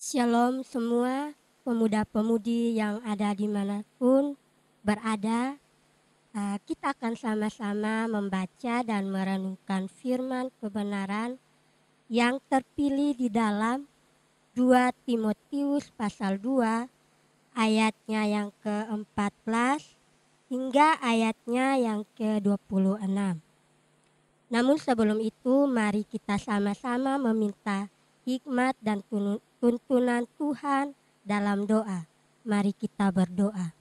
Shalom semua pemuda-pemudi yang ada dimanapun berada. Kita akan sama-sama membaca dan merenungkan firman kebenaran yang terpilih di dalam 2 Timotius pasal 2 ayatnya yang ke-14 hingga ayatnya yang ke-26. Namun sebelum itu mari kita sama-sama meminta hikmat dan tuntunan Tuhan dalam doa. Mari kita berdoa.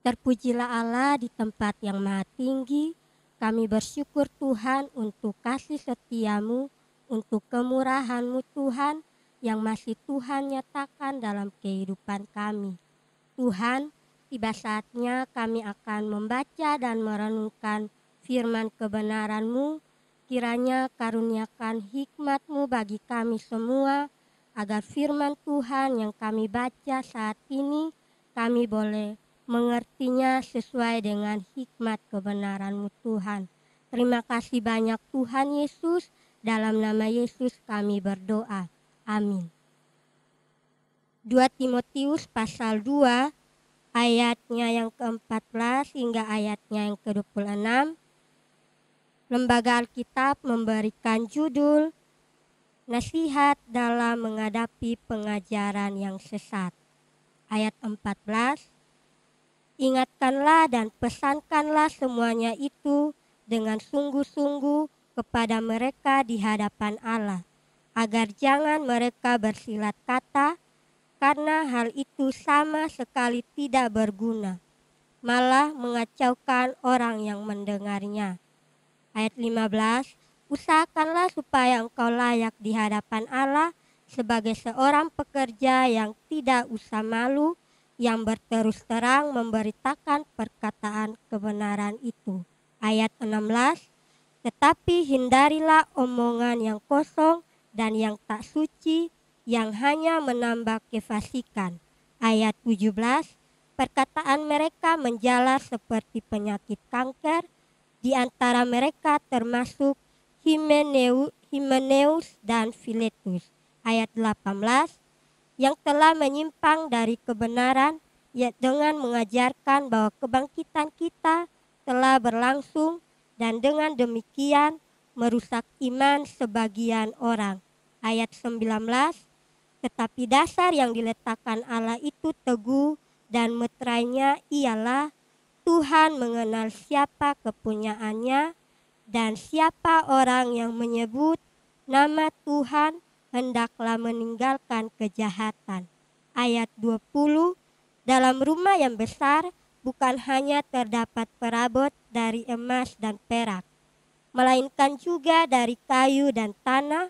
Terpujilah Allah di tempat yang maha tinggi. Kami bersyukur Tuhan untuk kasih setia-Mu, untuk kemurahan-Mu Tuhan yang masih Tuhan nyatakan dalam kehidupan kami. Tuhan, tiba saatnya kami akan membaca dan merenungkan firman kebenaran-Mu. Kiranya karuniakan hikmat-Mu bagi kami semua, agar firman Tuhan yang kami baca saat ini, kami boleh mengertinya sesuai dengan hikmat kebenaran-Mu Tuhan. Terima kasih banyak Tuhan Yesus, dalam nama Yesus kami berdoa. Amin. 2 Timotius pasal 2 ayatnya yang ke-14 hingga ayatnya yang ke-26. Lembaga Alkitab memberikan judul Nasihat dalam menghadapi pengajaran yang sesat. Ayat 14. Ingatkanlah dan pesankanlah semuanya itu dengan sungguh-sungguh kepada mereka di hadapan Allah, agar jangan mereka bersilat kata, karena hal itu sama sekali tidak berguna, malah mengacaukan orang yang mendengarnya. Ayat 15, usahakanlah supaya engkau layak di hadapan Allah sebagai seorang pekerja yang tidak usah malu, yang berterus terang memberitakan perkataan kebenaran itu. Ayat 16, tetapi hindarilah omongan yang kosong dan yang tak suci, yang hanya menambah kefasikan. Ayat 17, perkataan mereka menjalar seperti penyakit kanker. Di antara mereka termasuk Himeneus dan Filetus. Ayat 18, yang telah menyimpang dari kebenaran dengan mengajarkan bahwa kebangkitan kita telah berlangsung dan dengan demikian merusak iman sebagian orang. Ayat 19, tetapi dasar yang diletakkan Allah itu teguh dan meterainya ialah Tuhan mengenal siapa kepunyaannya, dan siapa orang yang menyebut nama Tuhan hendaklah meninggalkan kejahatan. Ayat 20, dalam rumah yang besar bukan hanya terdapat perabot dari emas dan perak, melainkan juga dari kayu dan tanah,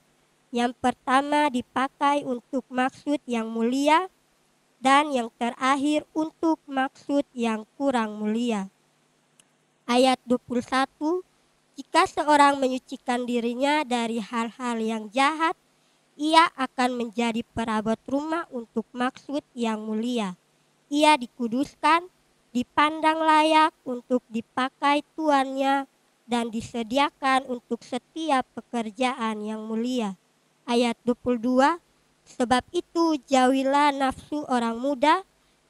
yang pertama dipakai untuk maksud yang mulia, dan yang terakhir untuk maksud yang kurang mulia. Ayat 21, jika seorang menyucikan dirinya dari hal-hal yang jahat, ia akan menjadi perabot rumah untuk maksud yang mulia. Ia dikuduskan, dipandang layak untuk dipakai tuannya, dan disediakan untuk setiap pekerjaan yang mulia. Ayat 22, sebab itu jauhilah nafsu orang muda,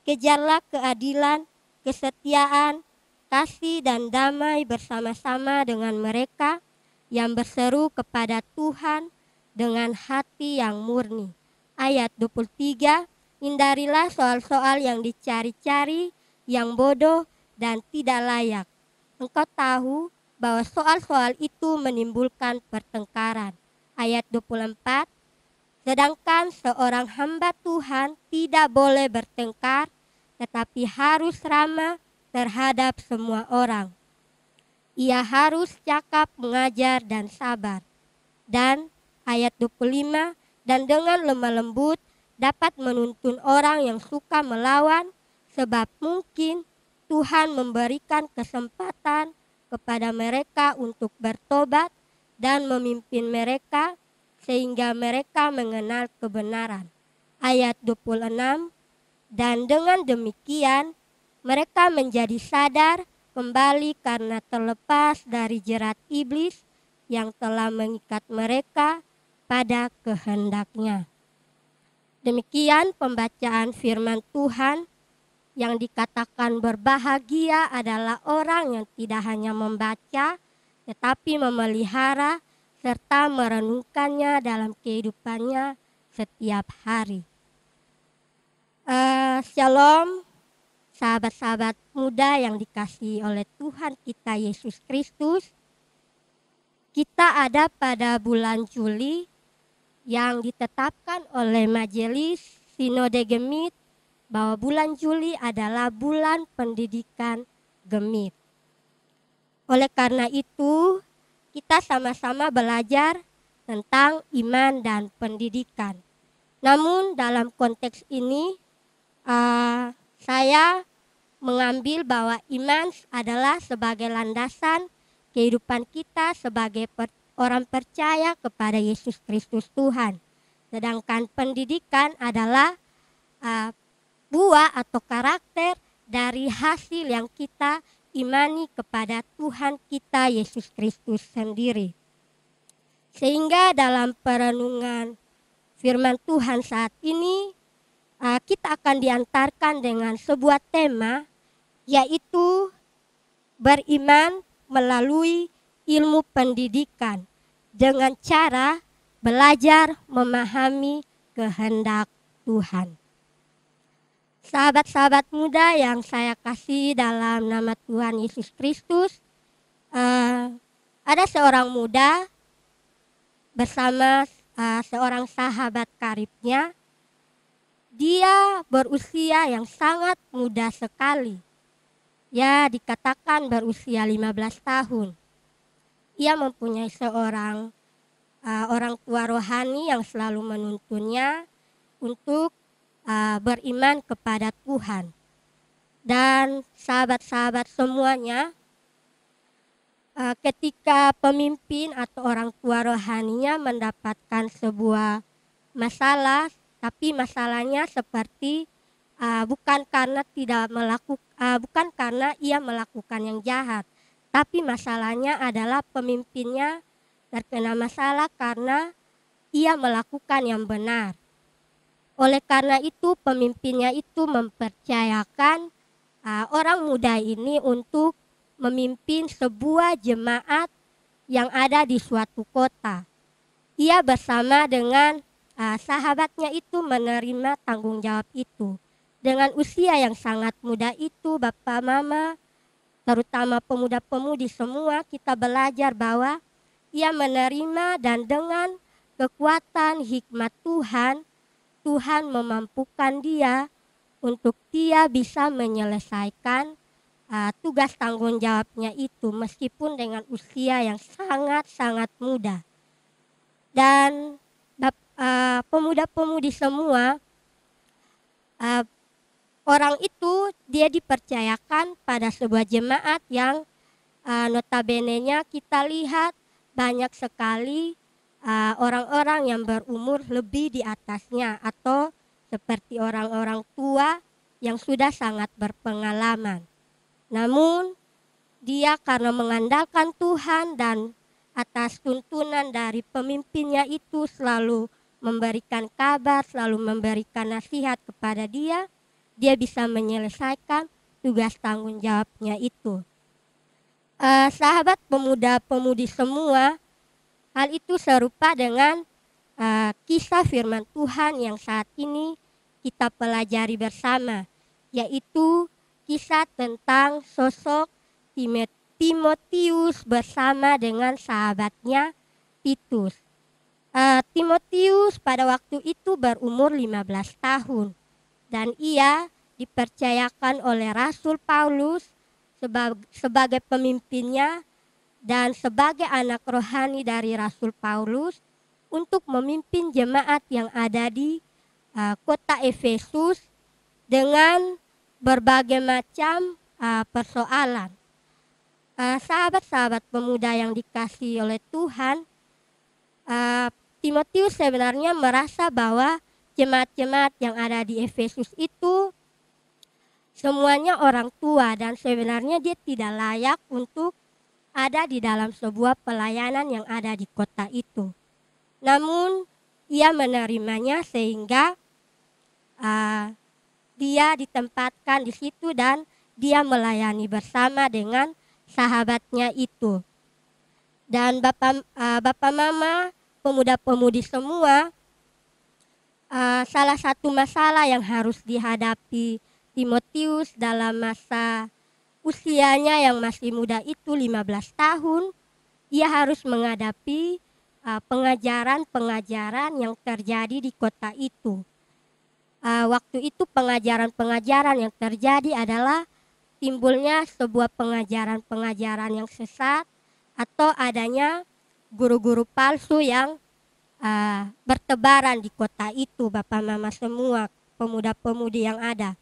kejarlah keadilan, kesetiaan, kasih dan damai bersama-sama dengan mereka yang berseru kepada Tuhan dengan hati yang murni. Ayat 23, hindarilah soal-soal yang dicari-cari, yang bodoh dan tidak layak. Engkau tahu bahwa soal-soal itu menimbulkan pertengkaran. Ayat 24, sedangkan seorang hamba Tuhan tidak boleh bertengkar, tetapi harus ramah terhadap semua orang. Ia harus cakap, mengajar, dan sabar. Dan ayat 25, dan dengan lemah lembut dapat menuntun orang yang suka melawan, sebab mungkin Tuhan memberikan kesempatan kepada mereka untuk bertobat dan memimpin mereka sehingga mereka mengenal kebenaran. Ayat 26, dan dengan demikian mereka menjadi sadar kembali karena terlepas dari jerat iblis yang telah mengikat mereka pada kehendaknya. Demikian pembacaan firman Tuhan yang dikatakan berbahagia adalah orang yang tidak hanya membaca, tetapi memelihara serta merenungkannya dalam kehidupannya setiap hari. Shalom, sahabat-sahabat muda yang dikasihi oleh Tuhan kita Yesus Kristus. Kita ada pada bulan Juli yang ditetapkan oleh Majelis Sinode Gemit bahwa bulan Juli adalah bulan pendidikan Gemit. Oleh karena itu, kita sama-sama belajar tentang iman dan pendidikan. Namun dalam konteks ini, saya mengambil bahwa iman adalah sebagai landasan kehidupan kita sebagai orang percaya kepada Yesus Kristus Tuhan. Sedangkan pendidikan adalah buah atau karakter dari hasil yang kita imani kepada Tuhan kita Yesus Kristus sendiri. Sehingga dalam perenungan firman Tuhan saat ini, kita akan diantarkan dengan sebuah tema, yaitu beriman melalui ilmu pendidikan dengan cara belajar memahami kehendak Tuhan. Sahabat-sahabat muda yang saya kasih dalam nama Tuhan Yesus Kristus, ada seorang muda bersama seorang sahabat karibnya. Dia berusia yang sangat muda sekali. Ya, dikatakan berusia 15 tahun. Ia mempunyai seorang orang tua rohani yang selalu menuntunnya untuk beriman kepada Tuhan. Dan sahabat-sahabat semuanya, ketika pemimpin atau orang tua rohaninya mendapatkan sebuah masalah, tapi masalahnya seperti bukan karena ia melakukan yang jahat, tapi masalahnya adalah pemimpinnya terkena masalah karena ia melakukan yang benar. Oleh karena itu pemimpinnya itu mempercayakan orang muda ini untuk memimpin sebuah jemaat yang ada di suatu kota. Ia bersama dengan sahabatnya itu menerima tanggung jawab itu. Dengan usia yang sangat muda itu, Bapak Mama, terutama pemuda-pemudi semua, kita belajar bahwa ia menerima dan dengan kekuatan hikmat Tuhan, Tuhan memampukan dia untuk dia bisa menyelesaikan tugas tanggung jawabnya itu meskipun dengan usia yang sangat-sangat muda. Dan pemuda-pemudi semua, orang itu dia dipercayakan pada sebuah jemaat yang notabene-nya kita lihat banyak sekali orang-orang yang berumur lebih di atasnya atau seperti orang-orang tua yang sudah sangat berpengalaman. Namun dia karena mengandalkan Tuhan dan atas tuntunan dari pemimpinnya itu selalu memberikan kabar, selalu memberikan nasihat kepada dia, dia bisa menyelesaikan tugas tanggung jawabnya itu. Sahabat pemuda-pemudi semua, hal itu serupa dengan kisah firman Tuhan yang saat ini kita pelajari bersama, yaitu kisah tentang sosok Timotius bersama dengan sahabatnya Titus. Timotius pada waktu itu berumur 15 tahun dan ia dipercayakan oleh Rasul Paulus sebagai pemimpinnya dan sebagai anak rohani dari Rasul Paulus untuk memimpin jemaat yang ada di kota Efesus dengan berbagai macam persoalan. Sahabat-sahabat pemuda yang dikasihi oleh Tuhan, Timotius sebenarnya merasa bahwa jemaat-jemaat yang ada di Efesus itu semuanya orang tua dan sebenarnya dia tidak layak untuk ada di dalam sebuah pelayanan yang ada di kota itu. Namun ia menerimanya sehingga dia ditempatkan di situ dan dia melayani bersama dengan sahabatnya itu. Dan Bapak Mama, pemuda-pemudi semua, salah satu masalah yang harus dihadapi Timotius dalam masa usianya yang masih muda itu 15 tahun, ia harus menghadapi pengajaran-pengajaran yang terjadi di kota itu. Waktu itu pengajaran-pengajaran yang terjadi adalah timbulnya sebuah pengajaran-pengajaran yang sesat atau adanya guru-guru palsu yang bertebaran di kota itu, Bapak Mama semua, pemuda-pemudi yang ada.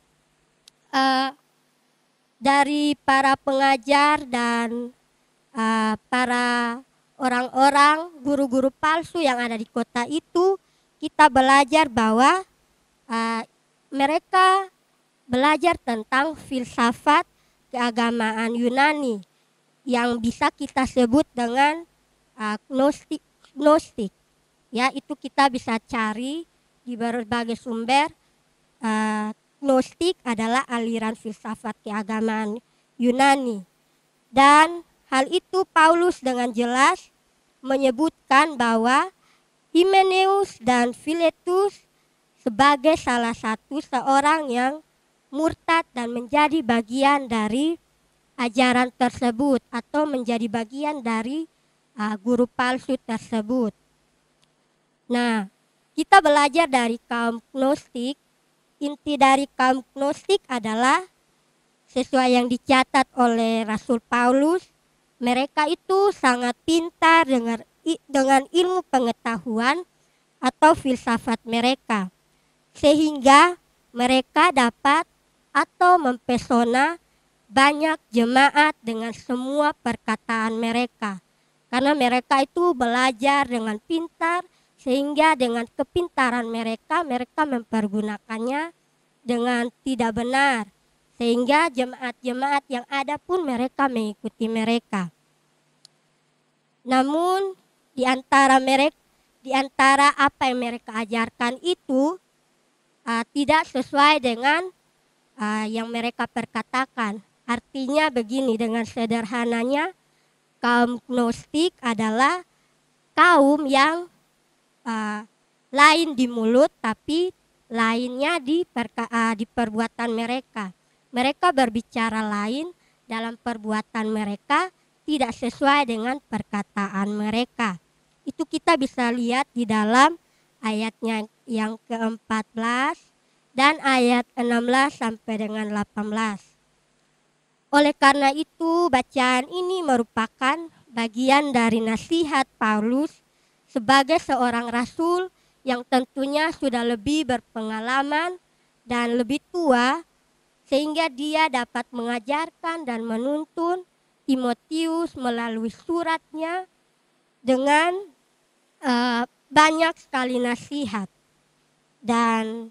Dari para pengajar dan para orang-orang guru-guru palsu yang ada di kota itu, kita belajar bahwa mereka belajar tentang filsafat keagamaan Yunani yang bisa kita sebut dengan Gnostik. Ya, itu kita bisa cari di berbagai sumber. Gnostik adalah aliran filsafat keagamaan Yunani. Dan hal itu Paulus dengan jelas menyebutkan bahwa Himeneus dan Filetus sebagai salah satu seorang yang murtad dan menjadi bagian dari ajaran tersebut atau menjadi bagian dari guru palsu tersebut. Nah, kita belajar dari kaum Gnostik. Inti dari kaum Gnostik adalah sesuai yang dicatat oleh Rasul Paulus, mereka itu sangat pintar dengan ilmu pengetahuan atau filsafat mereka, sehingga mereka dapat atau mempesona banyak jemaat dengan semua perkataan mereka. Karena mereka itu belajar dengan pintar, sehingga dengan kepintaran mereka mempergunakannya dengan tidak benar. Sehingga jemaat-jemaat yang ada pun mereka mengikuti mereka. Namun di antara apa yang mereka ajarkan itu tidak sesuai dengan yang mereka perkatakan. Artinya begini, dengan sederhananya, kaum Gnostik adalah kaum yang lain di mulut tapi lainnya di perbuatan mereka. Mereka berbicara lain dalam perbuatan mereka tidak sesuai dengan perkataan mereka. Itu kita bisa lihat di dalam ayatnya yang ke-14 dan ayat 16 sampai dengan 18. Oleh karena itu, bacaan ini merupakan bagian dari nasihat Paulus sebagai seorang rasul yang tentunya sudah lebih berpengalaman dan lebih tua, sehingga dia dapat mengajarkan dan menuntun Timotius melalui suratnya dengan banyak sekali nasihat. Dan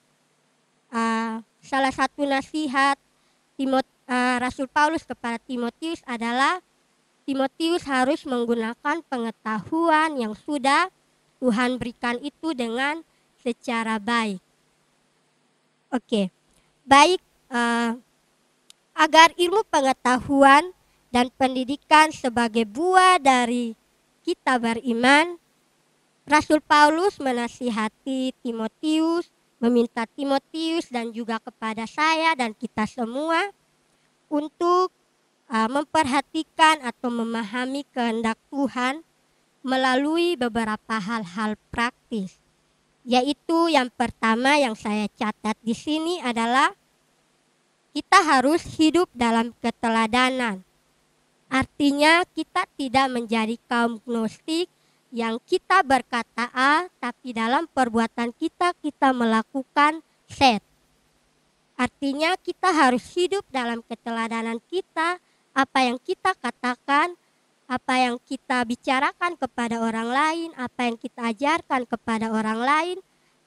salah satu nasihat Rasul Paulus kepada Timotius adalah Timotius harus menggunakan pengetahuan yang sudah Tuhan berikan itu dengan secara baik. Oke, baik. Agar ilmu pengetahuan dan pendidikan sebagai buah dari kita beriman, Rasul Paulus menasihati Timotius, meminta Timotius dan juga kepada saya dan kita semua untuk memperhatikan atau memahami kehendak Tuhan melalui beberapa hal-hal praktis. Yaitu yang pertama yang saya catat di sini adalah kita harus hidup dalam keteladanan. Artinya kita tidak menjadi kaum Gnostik yang kita berkata A, tapi dalam perbuatan kita melakukan Z. Artinya kita harus hidup dalam keteladanan kita, apa yang kita katakan, apa yang kita bicarakan kepada orang lain, apa yang kita ajarkan kepada orang lain,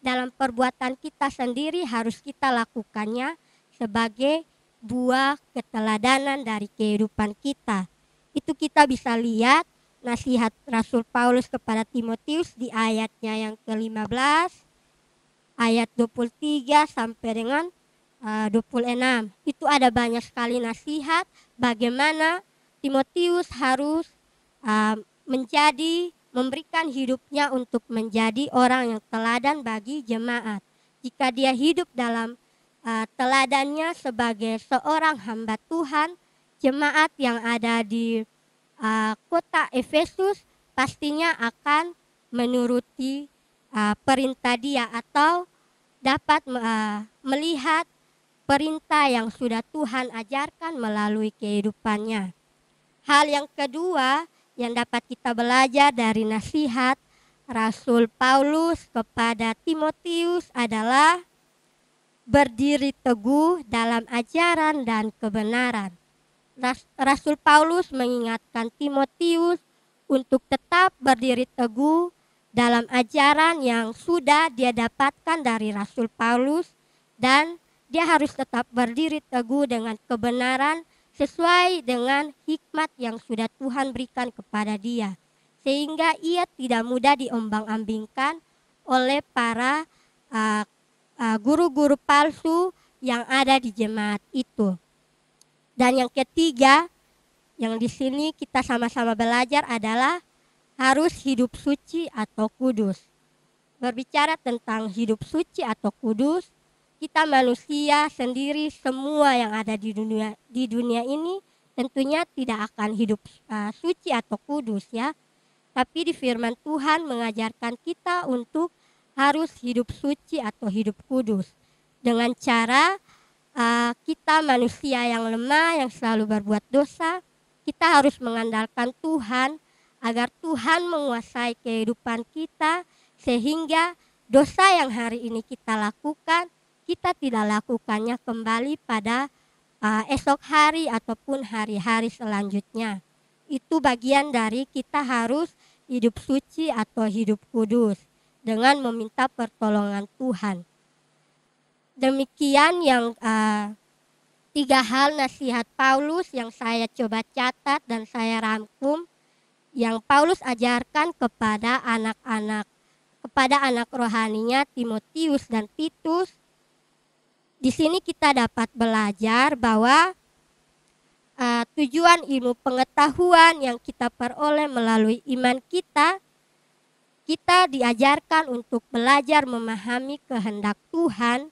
dalam perbuatan kita sendiri harus kita lakukannya sebagai buah keteladanan dari kehidupan kita. Itu kita bisa lihat nasihat Rasul Paulus kepada Timotius di ayatnya yang ke-15 ayat 23 sampai dengan 26. Itu ada banyak sekali nasihat bagaimana Timotius harus memberikan hidupnya untuk menjadi orang yang teladan bagi jemaat. Jika dia hidup dalam teladannya sebagai seorang hamba Tuhan, jemaat yang ada di kota Efesus pastinya akan menuruti perintah dia atau dapat melihat perintah yang sudah Tuhan ajarkan melalui kehidupannya. Hal yang kedua yang dapat kita belajar dari nasihat Rasul Paulus kepada Timotius adalah berdiri teguh dalam ajaran dan kebenaran. Rasul Paulus mengingatkan Timotius untuk tetap berdiri teguh dalam ajaran yang sudah dia dapatkan dari Rasul Paulus, dan dia harus tetap berdiri teguh dengan kebenaran sesuai dengan hikmat yang sudah Tuhan berikan kepada dia, sehingga ia tidak mudah diombang-ambingkan oleh para guru-guru palsu yang ada di jemaat itu. Dan yang ketiga, yang di sini kita sama-sama belajar adalah harus hidup suci atau kudus. Berbicara tentang hidup suci atau kudus, kita manusia sendiri semua yang ada di dunia ini tentunya tidak akan hidup suci atau kudus ya. Tapi di firman Tuhan mengajarkan kita untuk harus hidup suci atau hidup kudus. Dengan cara kita manusia yang lemah, yang selalu berbuat dosa, kita harus mengandalkan Tuhan agar Tuhan menguasai kehidupan kita, sehingga dosa yang hari ini kita lakukan, kita tidak lakukannya kembali pada esok hari ataupun hari-hari selanjutnya. Itu bagian dari kita harus hidup suci atau hidup kudus dengan meminta pertolongan Tuhan. Demikian yang 3 hal nasihat Paulus yang saya coba catat dan saya rangkum, yang Paulus ajarkan kepada anak rohaninya Timotius dan Titus. Di sini kita dapat belajar bahwa tujuan ilmu pengetahuan yang kita peroleh melalui iman kita diajarkan untuk belajar memahami kehendak Tuhan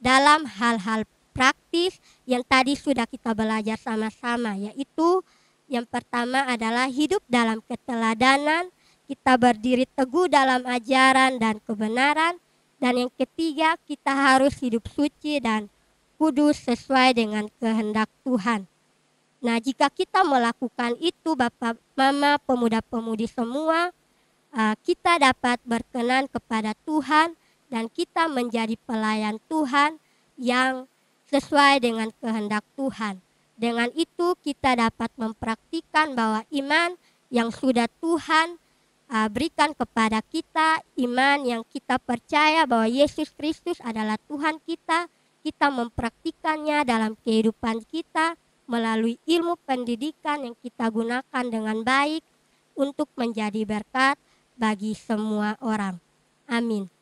dalam hal-hal praktis yang tadi sudah kita belajar sama-sama, yaitu yang pertama adalah hidup dalam keteladanan, kita berdiri teguh dalam ajaran dan kebenaran, dan yang ketiga kita harus hidup suci dan kudus sesuai dengan kehendak Tuhan. Nah, jika kita melakukan itu, Bapak, Mama, pemuda-pemudi semua, kita dapat berkenan kepada Tuhan dan kita menjadi pelayan Tuhan yang sesuai dengan kehendak Tuhan. Dengan itu kita dapat mempraktikkan bahwa iman yang sudah Tuhan berikan kepada kita, iman yang kita percaya bahwa Yesus Kristus adalah Tuhan kita mempraktikannya dalam kehidupan kita melalui ilmu pendidikan yang kita gunakan dengan baik untuk menjadi berkat bagi semua orang. Amin.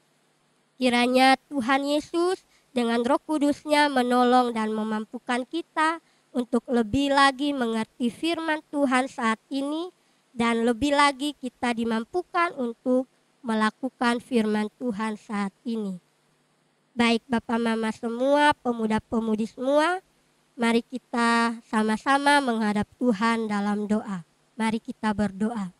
Kiranya Tuhan Yesus dengan Roh Kudus-Nya menolong dan memampukan kita untuk lebih lagi mengerti firman Tuhan saat ini, dan lebih lagi kita dimampukan untuk melakukan firman Tuhan saat ini. Baik Bapak Mama semua, pemuda-pemudi semua, mari kita sama-sama menghadap Tuhan dalam doa. Mari kita berdoa.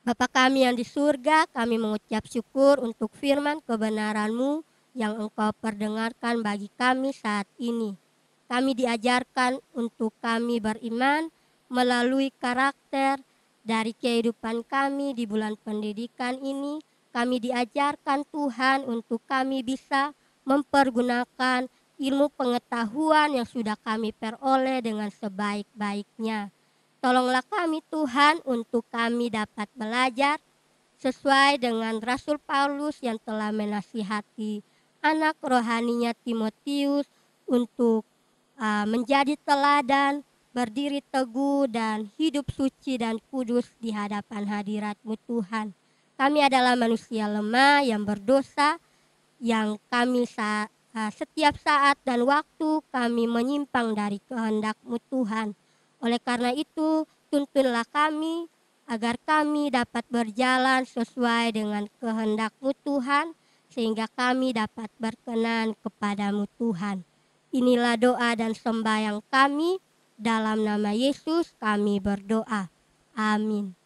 Bapa kami yang di surga, kami mengucap syukur untuk firman kebenaran-Mu yang Engkau perdengarkan bagi kami saat ini. Kami diajarkan untuk kami beriman melalui karakter dari kehidupan kami di bulan pendidikan ini. Kami diajarkan Tuhan untuk kami bisa mempergunakan ilmu pengetahuan yang sudah kami peroleh dengan sebaik-baiknya. Tolonglah kami Tuhan untuk kami dapat belajar sesuai dengan Rasul Paulus yang telah menasihati anak rohaninya Timotius untuk menjadi teladan, berdiri teguh dan hidup suci dan kudus di hadapan hadirat-Mu Tuhan. Kami adalah manusia lemah yang berdosa, yang setiap saat dan waktu kami menyimpang dari kehendak-Mu Tuhan. Oleh karena itu, tuntunlah kami agar kami dapat berjalan sesuai dengan kehendak-Mu Tuhan, sehingga kami dapat berkenan kepadamu Tuhan. Inilah doa dan sembahyang kami, dalam nama Yesus kami berdoa. Amin.